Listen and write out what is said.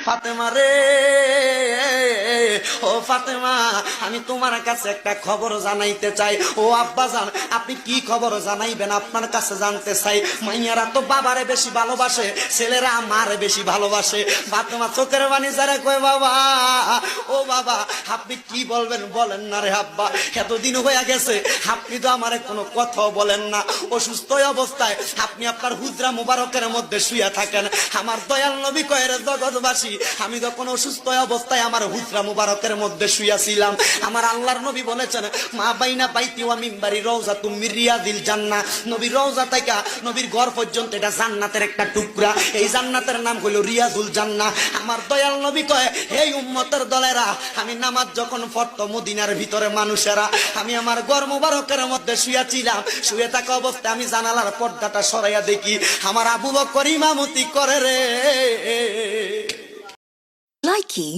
ফাতেমা রে, ও ফাতেমা, আমি তোমার কাছে একটা খবর জানাইতে চাই। ও আব্বাজান, আপনি কি খবর জানাইবেন? আপনার কাছে জানতে চাই। মাইয়ারা তো বাবারে বেশি ভালোবাসে, ছেলেরা মারে বেশি ভালোবাসে। ফাতেমা চোখের পানি যারা কয়, বাবা, ও বাবা, আপনি কি বলবেন বলেন না রে আব্বা, এতদিন হয়ে গেছে আপনি তো আমারে কোনো কথাও বলেন না। অসুস্থ অবস্থায় আপনি আপনার হুজরা মুবারকের মধ্যে শুয়ে থাকেন। আমার দয়াল নবী কয়, রে জগৎবাসী, আমি যখন অসুস্থ অবস্থায় আমার হুজরা মুবারকের মধ্যে শুয়েছিলাম, আমার আল্লাহর নবী বলেছেন, মা বাইনা বাইতি ওয়া মিম্বারি রওজাতুম মির রিয়াদিল জান্নাহ। নবীর রওজা থেকে নবীর ঘর পর্যন্ত এটা জান্নাতের একটা টুকরা। এই জান্নাতের নাম হলো রিয়াজুল জান্নাহ। আমার দয়াল নবী কয়, এই উম্মতের দলেরা, আমি নামাজ যখন পড়তো মদিনার ভিতরে মানুষেরা, আমি আমার ঘর মুবারকের মধ্যে শুয়েছিলাম। শুয়ে থাকা অবস্থায় আমি জানালার পর্দাটা সরাইয়া দেখি আমার আবু বকর ইমামতি করে রে। Likey